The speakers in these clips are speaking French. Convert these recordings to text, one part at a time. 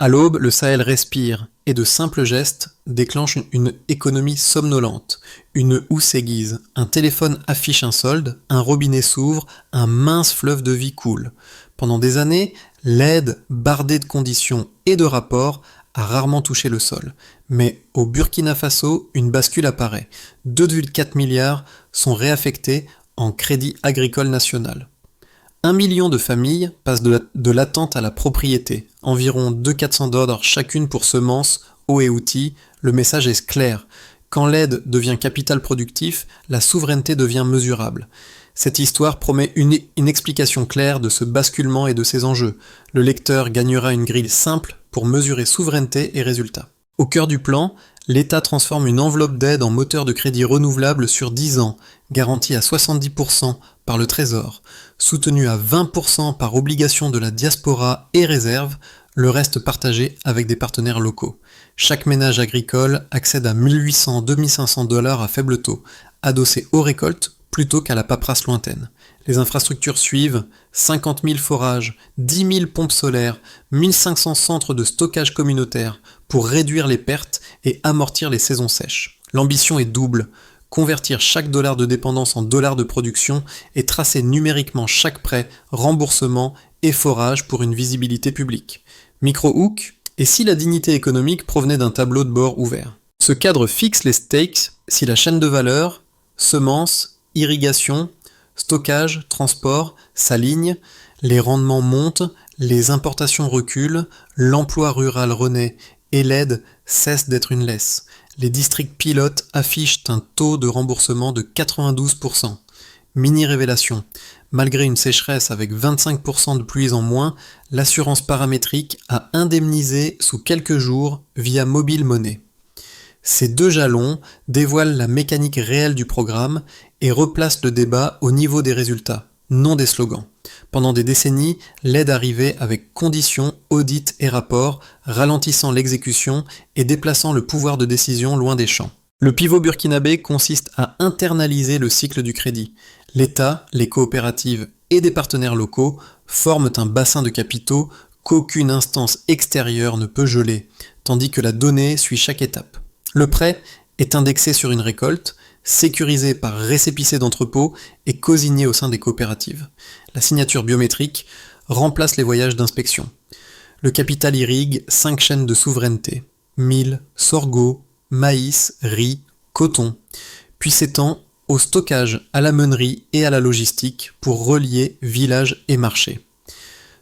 À l'aube, le Sahel respire, et de simples gestes déclenchent une économie somnolente. Une houe s'aiguise, un téléphone affiche un solde, un robinet s'ouvre, un mince fleuve de vie coule. Pendant des années, l'aide, bardée de conditions et de rapports, a rarement touché le sol. Mais au Burkina Faso, une bascule apparaît. 2,4 milliards sont réaffectés en crédit agricole national. 1 million de familles passent de l'attente à la propriété, environ 2 400 $ chacune pour semences, eau et outils. Le message est clair. Quand l'aide devient capital productif, la souveraineté devient mesurable. Cette histoire promet une explication claire de ce basculement et de ses enjeux. Le lecteur gagnera une grille simple pour mesurer souveraineté et résultats. Au cœur du plan, l'État transforme une enveloppe d'aide en moteur de crédit renouvelable sur 10 ans, garantie à 70% par le Trésor, soutenu à 20% par obligation de la diaspora et réserve, le reste partagé avec des partenaires locaux. Chaque ménage agricole accède à 1 800–2 500 $ à faible taux, adossé aux récoltes plutôt qu'à la paperasse lointaine. Les infrastructures suivent: 50 000 forages, 10 000 pompes solaires, 1500 centres de stockage communautaire pour réduire les pertes et amortir les saisons sèches. L'ambition est double: convertir chaque dollar de dépendance en dollar de production et tracer numériquement chaque prêt, remboursement et forage pour une visibilité publique. Micro-hook, et si la dignité économique provenait d'un tableau de bord ouvert? Ce cadre fixe les stakes si la chaîne de valeur, semences, irrigation, stockage, transport s'alignent, les rendements montent, les importations reculent, l'emploi rural renaît et l'aide cesse d'être une laisse. Les districts pilotes affichent un taux de remboursement de 92%. Mini-révélation: malgré une sécheresse avec 25% de pluies en moins, l'assurance paramétrique a indemnisé sous quelques jours via Mobile Money. Ces deux jalons dévoilent la mécanique réelle du programme et replacent le débat au niveau des résultats, non des slogans. Pendant des décennies, l'aide arrivait avec conditions, audits et rapports, ralentissant l'exécution et déplaçant le pouvoir de décision loin des champs. Le pivot burkinabé consiste à internaliser le cycle du crédit. L'État, les coopératives et des partenaires locaux forment un bassin de capitaux qu'aucune instance extérieure ne peut geler, tandis que la donnée suit chaque étape. Le prêt est indexé sur une récolte, sécurisé par récépissé d'entrepôt et cosigné au sein des coopératives. La signature biométrique remplace les voyages d'inspection. Le capital irrigue 5 chaînes de souveraineté: mil, sorgho, maïs, riz, coton, puis s'étend au stockage, à la meunerie et à la logistique pour relier village et marché.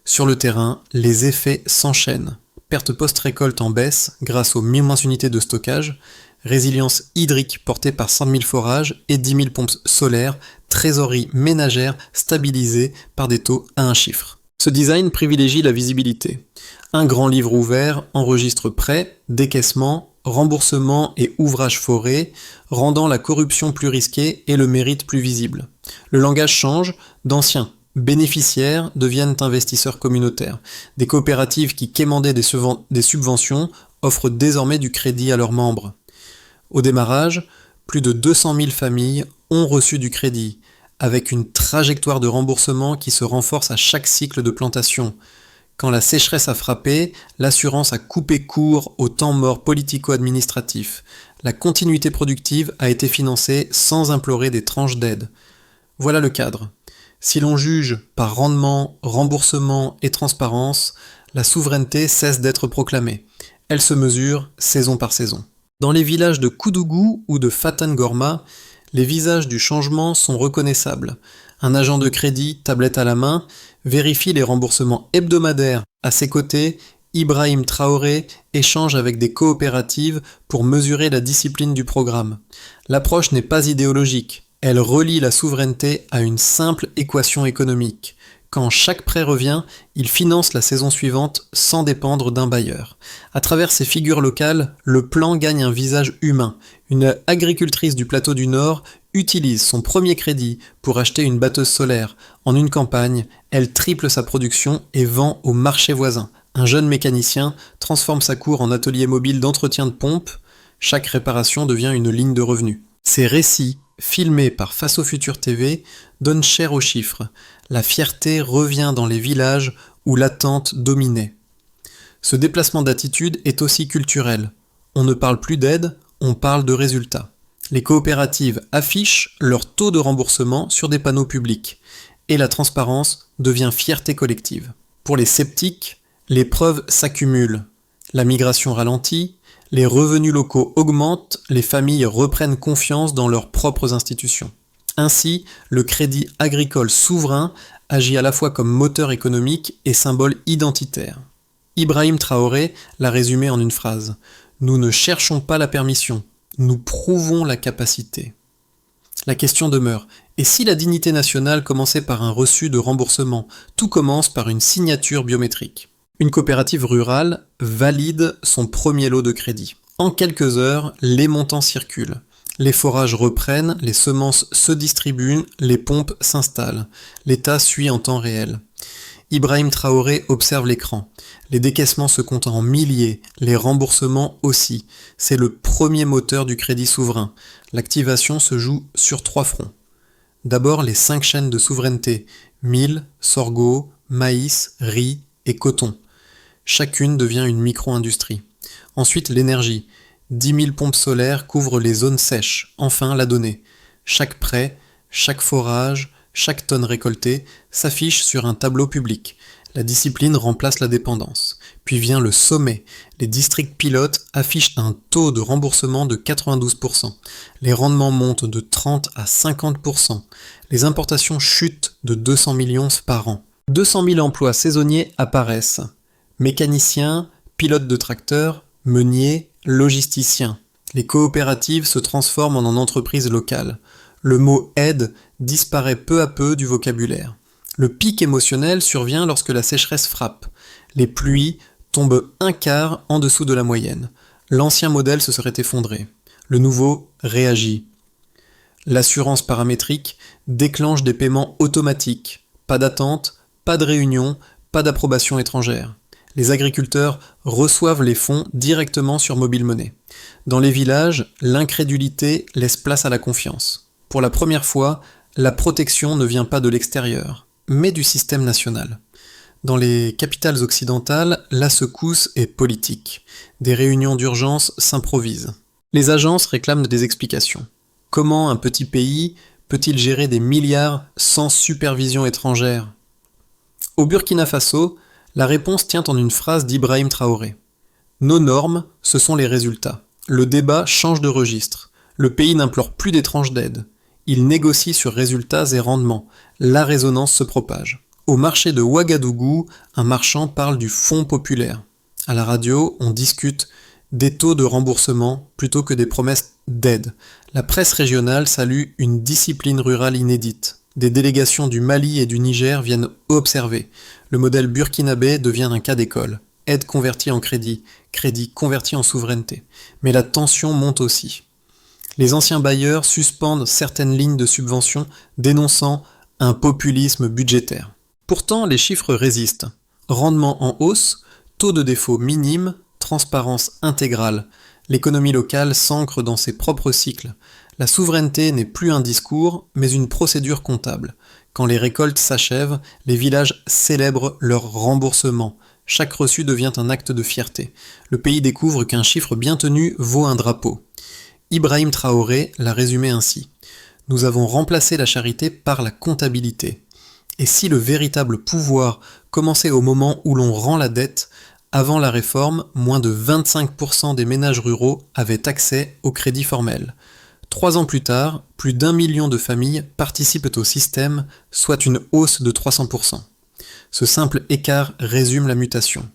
Sur le terrain, les effets s'enchaînent. Perte post-récolte en baisse grâce aux 1000 unités de stockage, résilience hydrique portée par 100 000 forages et 10 000 pompes solaires, trésorerie ménagère stabilisée par des taux à un chiffre. Ce design privilégie la visibilité. Un grand livre ouvert enregistre prêts, décaissements, remboursements et ouvrages forés, rendant la corruption plus risquée et le mérite plus visible. Le langage change, d'anciens bénéficiaires deviennent investisseurs communautaires. Des coopératives qui quémandaient des subventions offrent désormais du crédit à leurs membres. Au démarrage, plus de 200 000 familles ont reçu du crédit, avec une trajectoire de remboursement qui se renforce à chaque cycle de plantation. Quand la sécheresse a frappé, l'assurance a coupé court au temps mort politico-administratif. La continuité productive a été financée sans implorer des tranches d'aide. Voilà le cadre. Si l'on juge par rendement, remboursement et transparence, la souveraineté cesse d'être proclamée. Elle se mesure saison par saison. Dans les villages de Koudougou ou de Fatangorma, les visages du changement sont reconnaissables. Un agent de crédit, tablette à la main, vérifie les remboursements hebdomadaires. À ses côtés, Ibrahim Traoré échange avec des coopératives pour mesurer la discipline du programme. L'approche n'est pas idéologique. Elle relie la souveraineté à une simple équation économique. Quand chaque prêt revient, il finance la saison suivante sans dépendre d'un bailleur. À travers ces figures locales, le plan gagne un visage humain. Une agricultrice du plateau du Nord utilise son premier crédit pour acheter une batteuse solaire. En une campagne, elle triple sa production et vend au marché voisin. Un jeune mécanicien transforme sa cour en atelier mobile d'entretien de pompe. Chaque réparation devient une ligne de revenus. Ces récits, filmés par Face au Futur TV, donnent chair aux chiffres. La fierté revient dans les villages où l'attente dominait. Ce déplacement d'attitude est aussi culturel. On ne parle plus d'aide, on parle de résultats. Les coopératives affichent leur taux de remboursement sur des panneaux publics, et la transparence devient fierté collective. Pour les sceptiques, les preuves s'accumulent. La migration ralentit, les revenus locaux augmentent, les familles reprennent confiance dans leurs propres institutions. Ainsi, le Crédit agricole souverain agit à la fois comme moteur économique et symbole identitaire. Ibrahim Traoré l'a résumé en une phrase. Nous ne cherchons pas la permission, nous prouvons la capacité. La question demeure, et si la dignité nationale commençait par un reçu de remboursement, tout commence par une signature biométrique. Une coopérative rurale valide son premier lot de crédit. En quelques heures, les montants circulent. Les forages reprennent, les semences se distribuent, les pompes s'installent. L'État suit en temps réel. Ibrahim Traoré observe l'écran. Les décaissements se comptent en milliers, les remboursements aussi. C'est le premier moteur du crédit souverain. L'activation se joue sur 3 fronts. D'abord les 5 chaînes de souveraineté, mil, sorgho, maïs, riz et coton. Chacune devient une micro-industrie. Ensuite l'énergie. 10 000 pompes solaires couvrent les zones sèches. Enfin la donnée. Chaque prêt, chaque forage, chaque tonne récoltée s'affiche sur un tableau public. La discipline remplace la dépendance. Puis vient le sommet. Les districts pilotes affichent un taux de remboursement de 92%. Les rendements montent de 30 à 50%. Les importations chutent de 200 millions par an. 200 000 emplois saisonniers apparaissent. Mécaniciens, pilotes de tracteurs, meuniers, logisticiens. Les coopératives se transforment en entreprises locales. Le mot « aide » disparaît peu à peu du vocabulaire. Le pic émotionnel survient lorsque la sécheresse frappe. Les pluies tombent un quart en dessous de la moyenne. L'ancien modèle se serait effondré. Le nouveau réagit. L'assurance paramétrique déclenche des paiements automatiques. Pas d'attente, pas de réunion, pas d'approbation étrangère. Les agriculteurs reçoivent les fonds directement sur Mobile Money. Dans les villages, l'incrédulité laisse place à la confiance. Pour la première fois, la protection ne vient pas de l'extérieur, mais du système national. Dans les capitales occidentales, la secousse est politique. Des réunions d'urgence s'improvisent. Les agences réclament des explications. Comment un petit pays peut-il gérer des milliards sans supervision étrangère ? Au Burkina Faso, la réponse tient en une phrase d'Ibrahim Traoré. Nos normes, ce sont les résultats. Le débat change de registre. Le pays n'implore plus des tranches d'aide. Il négocie sur résultats et rendements. La résonance se propage. Au marché de Ouagadougou, un marchand parle du fonds populaire. À la radio, on discute des taux de remboursement plutôt que des promesses d'aide. La presse régionale salue une discipline rurale inédite. Des délégations du Mali et du Niger viennent observer. Le modèle burkinabé devient un cas d'école. Aide convertie en crédit, crédit converti en souveraineté. Mais la tension monte aussi. Les anciens bailleurs suspendent certaines lignes de subvention, dénonçant un populisme budgétaire. Pourtant, les chiffres résistent. Rendement en hausse, taux de défaut minime, transparence intégrale. L'économie locale s'ancre dans ses propres cycles. La souveraineté n'est plus un discours, mais une procédure comptable. Quand les récoltes s'achèvent, les villages célèbrent leur remboursement. Chaque reçu devient un acte de fierté. Le pays découvre qu'un chiffre bien tenu vaut un drapeau. Ibrahim Traoré l'a résumé ainsi. Nous avons remplacé la charité par la comptabilité. Et si le véritable pouvoir commençait au moment où l'on rend la dette, avant la réforme, moins de 25% des ménages ruraux avaient accès au crédit formel. 3 ans plus tard, plus d'1 million de familles participent au système, soit une hausse de 300%. Ce simple écart résume la mutation.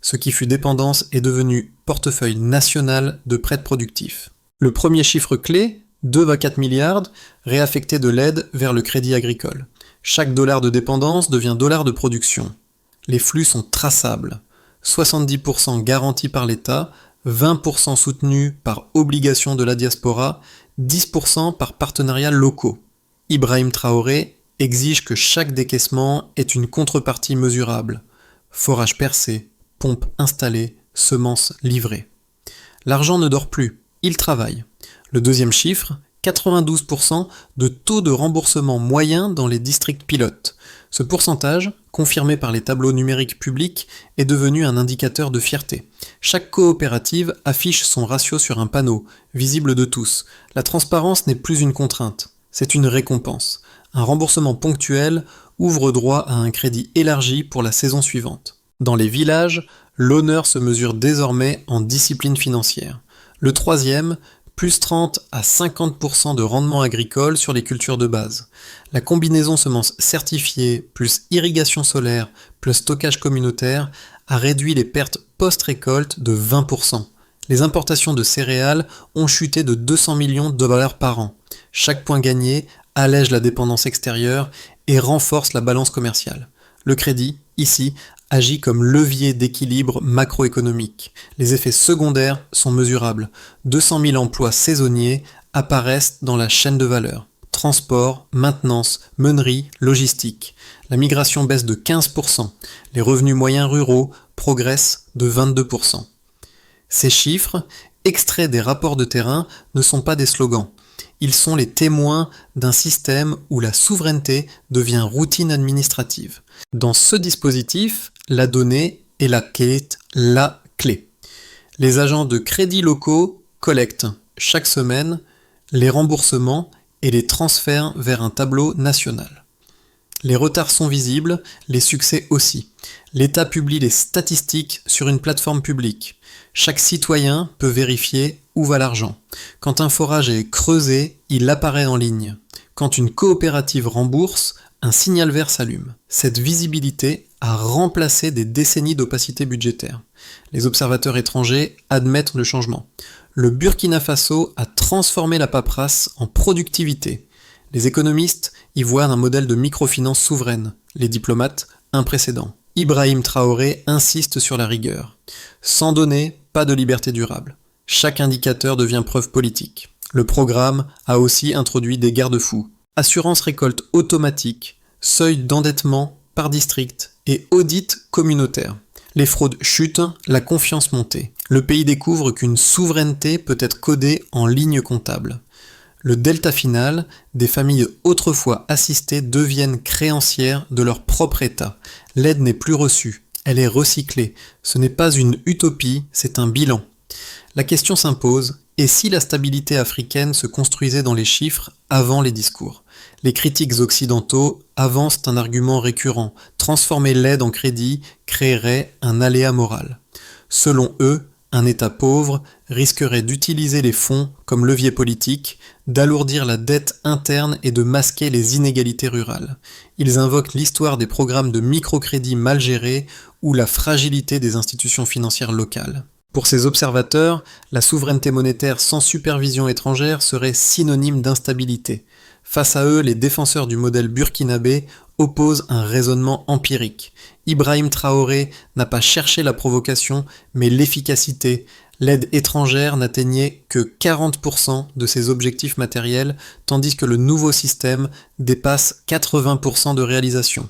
Ce qui fut dépendance est devenu portefeuille national de prêts productifs. Le premier chiffre clé, 2,4 milliards, réaffecté de l'aide vers le crédit agricole. Chaque dollar de dépendance devient dollar de production. Les flux sont traçables. 70% garantis par l'État, 20% soutenus par obligation de la diaspora, 10% par partenariats locaux. Ibrahim Traoré exige que chaque décaissement ait une contrepartie mesurable. Forage percé, pompe installée, semences livrées. L'argent ne dort plus, il travaille. Le deuxième chiffre, 92% de taux de remboursement moyen dans les districts pilotes. Ce pourcentage confirmé par les tableaux numériques publics, est devenu un indicateur de fierté. Chaque coopérative affiche son ratio sur un panneau, visible de tous. La transparence n'est plus une contrainte, c'est une récompense. Un remboursement ponctuel ouvre droit à un crédit élargi pour la saison suivante. Dans les villages, l'honneur se mesure désormais en discipline financière. Le troisième, plus 30 à 50% de rendement agricole sur les cultures de base. La combinaison semences certifiées plus irrigation solaire plus stockage communautaire a réduit les pertes post-récolte de 20%. Les importations de céréales ont chuté de 200 millions de dollars par an. Chaque point gagné allège la dépendance extérieure et renforce la balance commerciale. Le crédit, ici, agit comme levier d'équilibre macroéconomique. Les effets secondaires sont mesurables. 200 000 emplois saisonniers apparaissent dans la chaîne de valeur. Transport, maintenance, meunerie, logistique. La migration baisse de 15%. Les revenus moyens ruraux progressent de 22%. Ces chiffres, extraits des rapports de terrain, ne sont pas des slogans. Ils sont les témoins d'un système où la souveraineté devient routine administrative. Dans ce dispositif, la donnée est la clé. Les agents de crédit locaux collectent chaque semaine les remboursements et les transferts vers un tableau national. Les retards sont visibles, les succès aussi. L'État publie les statistiques sur une plateforme publique. Chaque citoyen peut vérifier où va l'argent. Quand un forage est creusé, il apparaît en ligne. Quand une coopérative rembourse, un signal vert s'allume. Cette visibilité a remplacé des décennies d'opacité budgétaire. Les observateurs étrangers admettent le changement. Le Burkina Faso a transformé la paperasse en productivité. Les économistes y voient un modèle de microfinance souveraine. Les diplomates, un précédent. Ibrahim Traoré insiste sur la rigueur. Sans données, pas de liberté durable. Chaque indicateur devient preuve politique. Le programme a aussi introduit des garde-fous. Assurance récolte automatique, seuil d'endettement par district et audit communautaire. Les fraudes chutent, la confiance montée. Le pays découvre qu'une souveraineté peut être codée en lignes comptables. Le delta final, des familles autrefois assistées deviennent créancières de leur propre État. L'aide n'est plus reçue, elle est recyclée. Ce n'est pas une utopie, c'est un bilan. La question s'impose, et si la stabilité africaine se construisait dans les chiffres avant les discours ? Les critiques occidentaux avancent un argument récurrent. Transformer l'aide en crédit créerait un aléa moral. Selon eux, un État pauvre risquerait d'utiliser les fonds comme levier politique, d'alourdir la dette interne et de masquer les inégalités rurales. Ils invoquent l'histoire des programmes de microcrédit mal gérés ou la fragilité des institutions financières locales. Pour ces observateurs, la souveraineté monétaire sans supervision étrangère serait synonyme d'instabilité. Face à eux, les défenseurs du modèle burkinabé opposent un raisonnement empirique. Ibrahim Traoré n'a pas cherché la provocation, mais l'efficacité. L'aide étrangère n'atteignait que 40% de ses objectifs matériels, tandis que le nouveau système dépasse 80% de réalisation.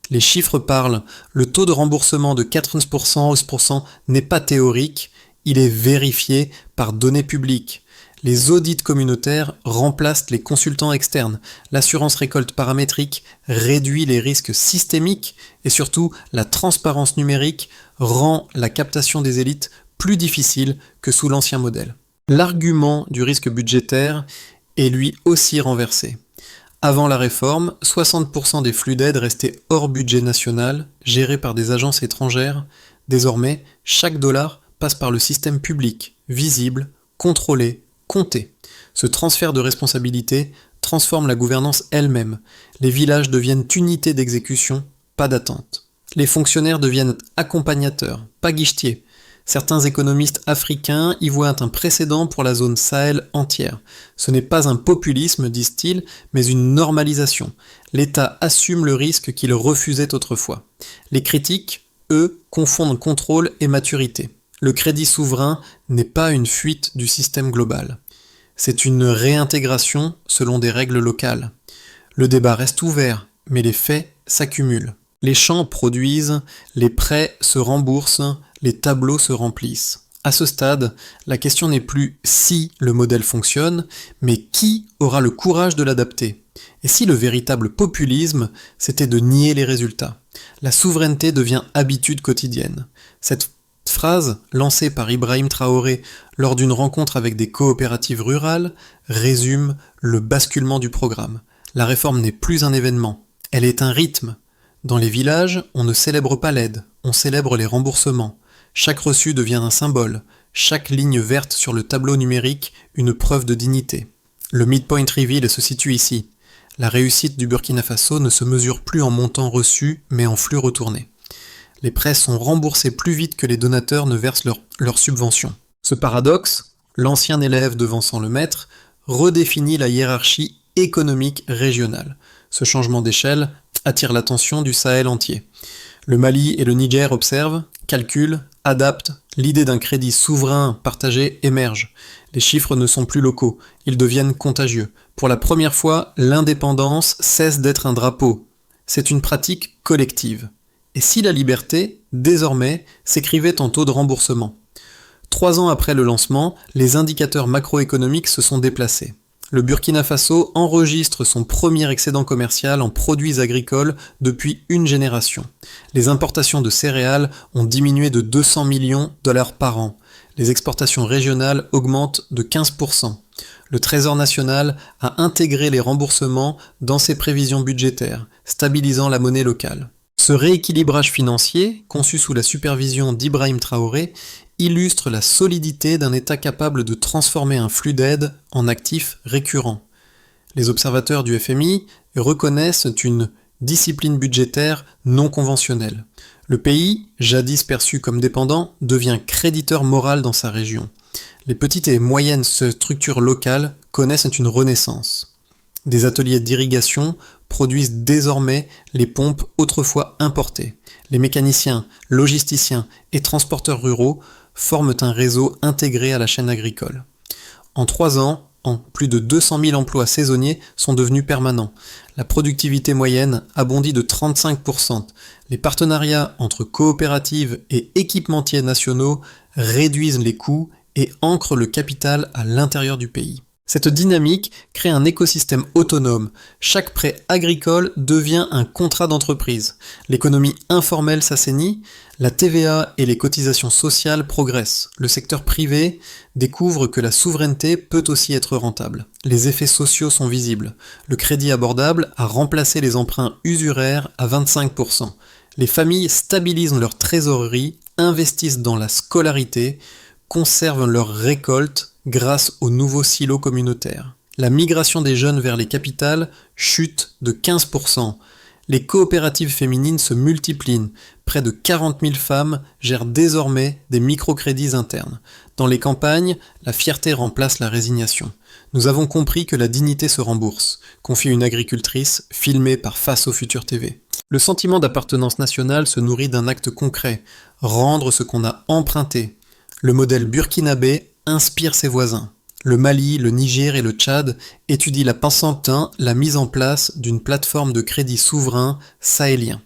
Les chiffres parlent. Le taux de remboursement de 14% n'est pas théorique, il est vérifié par données publiques. Les audits communautaires remplacent les consultants externes. L'assurance récolte paramétrique réduit les risques systémiques et surtout la transparence numérique rend la captation des élites plus difficile que sous l'ancien modèle. L'argument du risque budgétaire est lui aussi renversé. Avant la réforme, 60% des flux d'aide restaient hors budget national, gérés par des agences étrangères. Désormais, chaque dollar passe par le système public, visible, contrôlé, compté. Ce transfert de responsabilité transforme la gouvernance elle-même. Les villages deviennent unités d'exécution, pas d'attente. Les fonctionnaires deviennent accompagnateurs, pas guichetiers. Certains économistes africains y voient un précédent pour la zone Sahel entière. Ce n'est pas un populisme, disent-ils, mais une normalisation. L'État assume le risque qu'il refusait autrefois. Les critiques, eux, confondent contrôle et maturité. Le crédit souverain n'est pas une fuite du système global. C'est une réintégration selon des règles locales. Le débat reste ouvert, mais les faits s'accumulent. Les champs produisent, les prêts se remboursent, les tableaux se remplissent. À ce stade, la question n'est plus si le modèle fonctionne, mais qui aura le courage de l'adapter. Et si le véritable populisme, c'était de nier les résultats? La souveraineté devient habitude quotidienne. Cette phrase, lancée par Ibrahim Traoré lors d'une rencontre avec des coopératives rurales, résume le basculement du programme. La réforme n'est plus un événement, elle est un rythme. Dans les villages, on ne célèbre pas l'aide, on célèbre les remboursements. Chaque reçu devient un symbole, chaque ligne verte sur le tableau numérique une preuve de dignité. Le midpoint reveal se situe ici. La réussite du Burkina Faso ne se mesure plus en montants reçus, mais en flux retournés. Les prêts sont remboursés plus vite que les donateurs ne versent leurs subventions. Ce paradoxe, l'ancien élève devançant le maître, redéfinit la hiérarchie économique régionale. Ce changement d'échelle attire l'attention du Sahel entier. Le Mali et le Niger observent, calculent, adaptent, l'idée d'un crédit souverain partagé émerge. Les chiffres ne sont plus locaux, ils deviennent contagieux. Pour la première fois, l'indépendance cesse d'être un drapeau. C'est une pratique collective. Et si la liberté, désormais, s'écrivait en taux de remboursement? 3 ans après le lancement, les indicateurs macroéconomiques se sont déplacés. Le Burkina Faso enregistre son premier excédent commercial en produits agricoles depuis une génération. Les importations de céréales ont diminué de 200 millions de dollars par an. Les exportations régionales augmentent de 15%. Le Trésor national a intégré les remboursements dans ses prévisions budgétaires, stabilisant la monnaie locale. Ce rééquilibrage financier, conçu sous la supervision d'Ibrahim Traoré, illustre la solidité d'un État capable de transformer un flux d'aide en actifs récurrents. Les observateurs du FMI reconnaissent une discipline budgétaire non conventionnelle. Le pays, jadis perçu comme dépendant, devient créditeur moral dans sa région. Les petites et moyennes structures locales connaissent une renaissance. Des ateliers d'irrigation produisent désormais les pompes autrefois importées. Les mécaniciens, logisticiens et transporteurs ruraux forment un réseau intégré à la chaîne agricole. En 3 ans, plus de 200 000 emplois saisonniers sont devenus permanents. La productivité moyenne a bondi de 35%. Les partenariats entre coopératives et équipementiers nationaux réduisent les coûts et ancrent le capital à l'intérieur du pays. Cette dynamique crée un écosystème autonome. Chaque prêt agricole devient un contrat d'entreprise. L'économie informelle s'assainit, la TVA et les cotisations sociales progressent. Le secteur privé découvre que la souveraineté peut aussi être rentable. Les effets sociaux sont visibles. Le crédit abordable a remplacé les emprunts usuraires à 25%. Les familles stabilisent leur trésorerie, investissent dans la scolarité, conservent leurs récoltes grâce aux nouveaux silos communautaires. La migration des jeunes vers les capitales chute de 15%. Les coopératives féminines se multiplient. Près de 40 000 femmes gèrent désormais des microcrédits internes. Dans les campagnes, la fierté remplace la résignation. Nous avons compris que la dignité se rembourse, confie une agricultrice filmée par Face au Futur TV. Le sentiment d'appartenance nationale se nourrit d'un acte concret, rendre ce qu'on a emprunté. Le modèle burkinabé inspire ses voisins. Le Mali, le Niger et le Tchad étudient la Pensantin, la mise en place d'une plateforme de crédit souverain sahélien.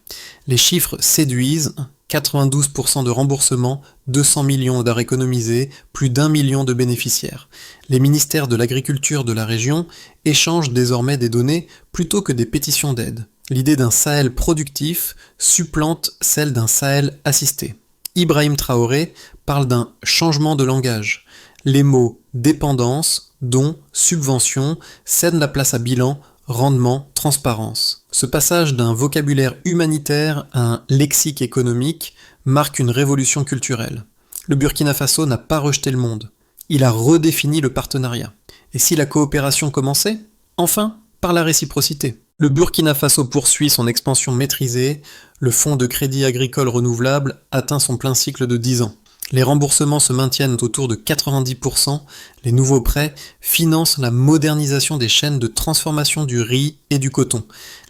Les chiffres séduisent, 92% de remboursement, 200 millions d'arts économisés, plus d'1 million de bénéficiaires. Les ministères de l'agriculture de la région échangent désormais des données plutôt que des pétitions d'aide. L'idée d'un Sahel productif supplante celle d'un Sahel assisté. Ibrahim Traoré parle d'un changement de langage. Les mots dépendance, don, subvention cèdent la place à bilan, rendement, transparence. Ce passage d'un vocabulaire humanitaire à un lexique économique marque une révolution culturelle. Le Burkina Faso n'a pas rejeté le monde. Il a redéfini le partenariat. Et si la coopération commençait? Enfin, par la réciprocité. Le Burkina Faso poursuit son expansion maîtrisée, le fonds de crédit agricole renouvelable atteint son plein cycle de 10 ans. Les remboursements se maintiennent autour de 90%, les nouveaux prêts financent la modernisation des chaînes de transformation du riz et du coton.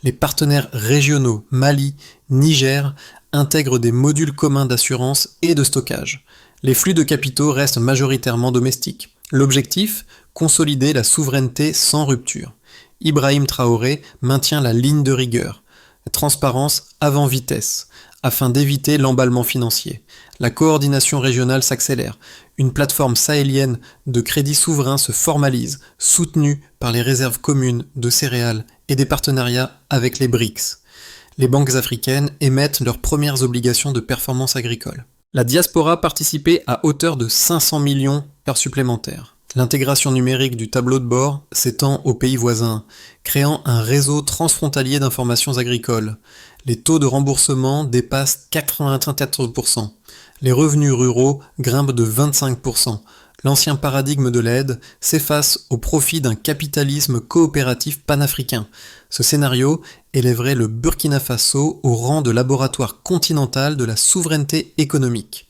Les partenaires régionaux, Mali, Niger, intègrent des modules communs d'assurance et de stockage. Les flux de capitaux restent majoritairement domestiques. L'objectif, consolider la souveraineté sans rupture. Ibrahim Traoré maintient la ligne de rigueur. La transparence avant vitesse, afin d'éviter l'emballement financier. La coordination régionale s'accélère. Une plateforme sahélienne de crédit souverain se formalise, soutenue par les réserves communes de céréales et des partenariats avec les BRICS. Les banques africaines émettent leurs premières obligations de performance agricole. La diaspora participait à hauteur de 500 millions d'heures supplémentaires. L'intégration numérique du tableau de bord s'étend aux pays voisins, créant un réseau transfrontalier d'informations agricoles. Les taux de remboursement dépassent 94%. Les revenus ruraux grimpent de 25%. L'ancien paradigme de l'aide s'efface au profit d'un capitalisme coopératif panafricain. Ce scénario élèverait le Burkina Faso au rang de laboratoire continental de la souveraineté économique.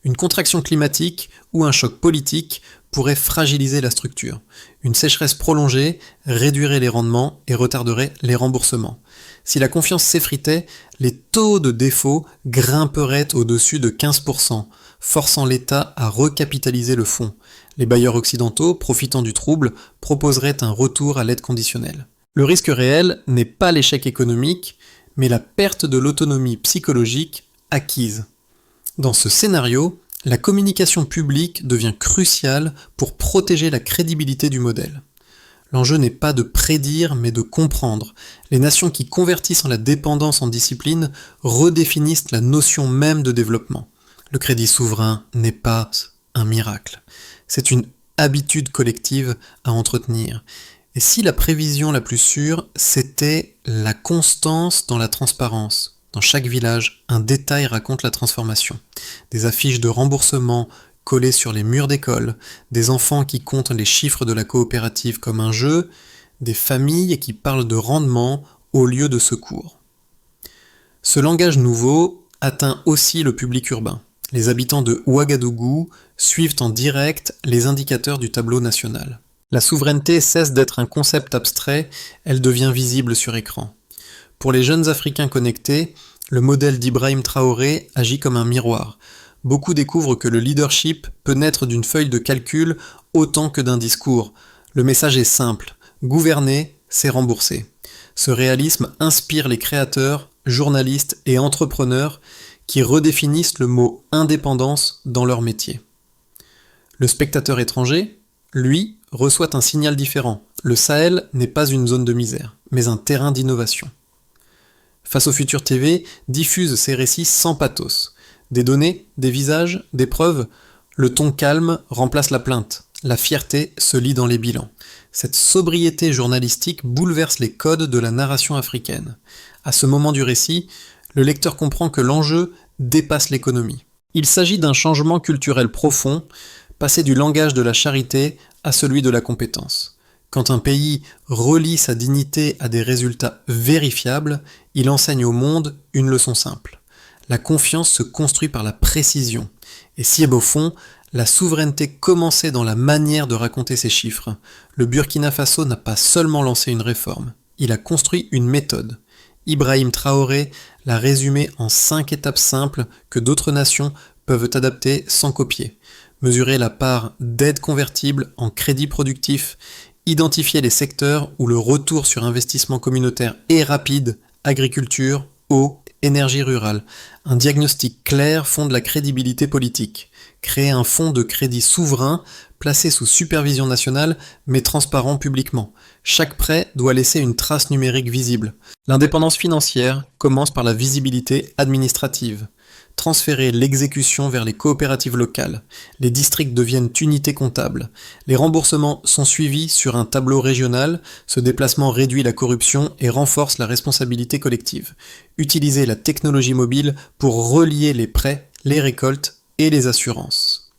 Une contraction climatique ou un choc politique pourrait fragiliser la structure. Une sécheresse prolongée réduirait les rendements et retarderait les remboursements. Si la confiance s'effritait, les taux de défaut grimperaient au-dessus de 15%, forçant l'État à recapitaliser le fonds. Les bailleurs occidentaux, profitant du trouble, proposeraient un retour à l'aide conditionnelle. Le risque réel n'est pas l'échec économique, mais la perte de l'autonomie psychologique acquise. Dans ce scénario, la communication publique devient cruciale pour protéger la crédibilité du modèle. L'enjeu n'est pas de prédire, mais de comprendre. Les nations qui convertissent en la dépendance en discipline redéfinissent la notion même de développement. Le crédit souverain n'est pas un miracle. C'est une habitude collective à entretenir. Et si la prévision la plus sûre, c'était la constance dans la transparence. Dans chaque village, un détail raconte la transformation. Des affiches de remboursement collées sur les murs d'école, des enfants qui comptent les chiffres de la coopérative comme un jeu, des familles qui parlent de rendement au lieu de secours. Ce langage nouveau atteint aussi le public urbain. Les habitants de Ouagadougou suivent en direct les indicateurs du tableau national. La souveraineté cesse d'être un concept abstrait, elle devient visible sur écran. Pour les jeunes Africains connectés, le modèle d'Ibrahim Traoré agit comme un miroir. Beaucoup découvrent que le leadership peut naître d'une feuille de calcul autant que d'un discours. Le message est simple, gouverner, c'est rembourser. Ce réalisme inspire les créateurs, journalistes et entrepreneurs qui redéfinissent le mot indépendance dans leur métier. Le spectateur étranger, lui, reçoit un signal différent. Le Sahel n'est pas une zone de misère, mais un terrain d'innovation. Face au Futur TV diffuse ces récits sans pathos. Des données, des visages, des preuves, le ton calme remplace la plainte. La fierté se lit dans les bilans. Cette sobriété journalistique bouleverse les codes de la narration africaine. À ce moment du récit, le lecteur comprend que l'enjeu dépasse l'économie. Il s'agit d'un changement culturel profond, passer du langage de la charité à celui de la compétence. Quand un pays relie sa dignité à des résultats vérifiables, il enseigne au monde une leçon simple. La confiance se construit par la précision. Et si au fond, la souveraineté commençait dans la manière de raconter ses chiffres. Le Burkina Faso n'a pas seulement lancé une réforme, il a construit une méthode. Ibrahim Traoré l'a résumé en 5 étapes simples que d'autres nations peuvent adapter sans copier. Mesurer la part d'aide convertible en crédit productif, identifier les secteurs où le retour sur investissement communautaire est rapide, agriculture, eau, énergie rurale. Un diagnostic clair fonde la crédibilité politique. Créer un fonds de crédit souverain, placé sous supervision nationale, mais transparent publiquement. Chaque prêt doit laisser une trace numérique visible. L'indépendance financière commence par la visibilité administrative. Transférer l'exécution vers les coopératives locales. Les districts deviennent unités comptables. Les remboursements sont suivis sur un tableau régional. Ce déplacement réduit la corruption et renforce la responsabilité collective. Utiliser la technologie mobile pour relier les prêts, les récoltes et les assurances.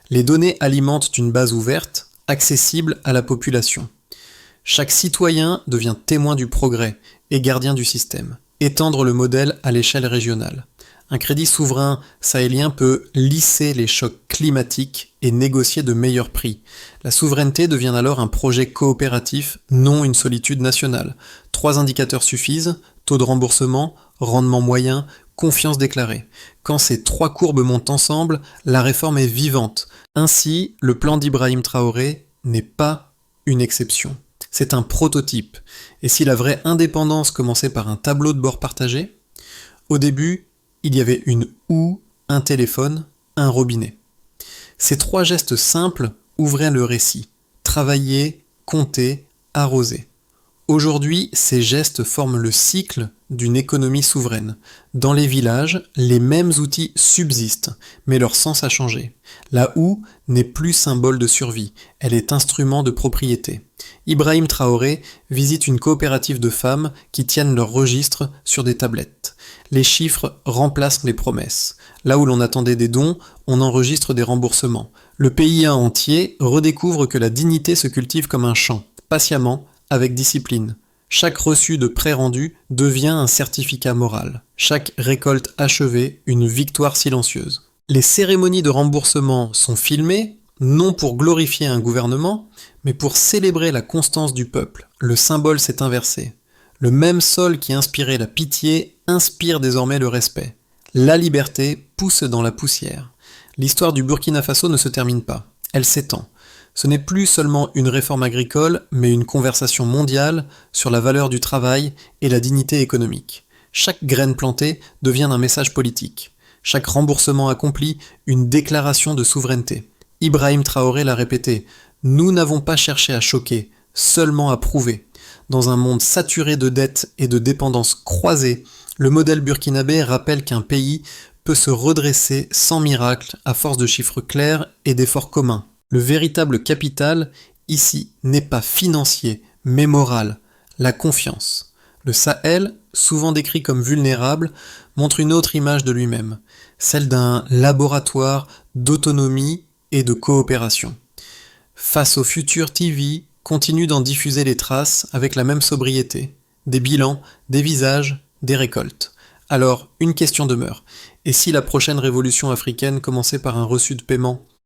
Les données alimentent une base ouverte, accessible à la population. Chaque citoyen devient témoin du progrès et gardien du système. Étendre le modèle à l'échelle régionale. Un crédit souverain sahélien peut lisser les chocs climatiques et négocier de meilleurs prix. La souveraineté devient alors un projet coopératif, non une solitude nationale. 3 indicateurs suffisent, taux de remboursement, rendement moyen, confiance déclarée. Quand ces 3 courbes montent ensemble, la réforme est vivante. Ainsi, le plan d'Ibrahim Traoré n'est pas une exception. C'est un prototype. Et si la vraie indépendance commençait par un tableau de bord partagé, au début, il y avait une houe, un téléphone, un robinet. Ces 3 gestes simples ouvraient le récit. Travailler, compter, arroser. Aujourd'hui, ces gestes forment le cycle d'une économie souveraine. Dans les villages, les mêmes outils subsistent, mais leur sens a changé. La houe n'est plus symbole de survie, elle est instrument de propriété. Ibrahim Traoré visite une coopérative de femmes qui tiennent leurs registres sur des tablettes. Les chiffres remplacent les promesses. Là où l'on attendait des dons, on enregistre des remboursements. Le pays entier redécouvre que la dignité se cultive comme un champ, patiemment, avec discipline. Chaque reçu de prêt rendu devient un certificat moral. Chaque récolte achevée, une victoire silencieuse. Les cérémonies de remboursement sont filmées, non pour glorifier un gouvernement, mais pour célébrer la constance du peuple. Le symbole s'est inversé. Le même sol qui inspirait la pitié inspire désormais le respect. La liberté pousse dans la poussière. L'histoire du Burkina Faso ne se termine pas. Elle s'étend. Ce n'est plus seulement une réforme agricole, mais une conversation mondiale sur la valeur du travail et la dignité économique. Chaque graine plantée devient un message politique. Chaque remboursement accompli, une déclaration de souveraineté. Ibrahim Traoré l'a répété, nous n'avons pas cherché à choquer, seulement à prouver. Dans un monde saturé de dettes et de dépendances croisées, le modèle burkinabé rappelle qu'un pays peut se redresser sans miracle à force de chiffres clairs et d'efforts communs. Le véritable capital, ici, n'est pas financier, mais moral, la confiance. Le Sahel, souvent décrit comme vulnérable, montre une autre image de lui-même, celle d'un laboratoire d'autonomie et de coopération. Face au Futur TV, continue d'en diffuser les traces avec la même sobriété. Des bilans, des visages, des récoltes. Alors, une question demeure. Et si la prochaine révolution africaine commençait par un reçu de paiement ?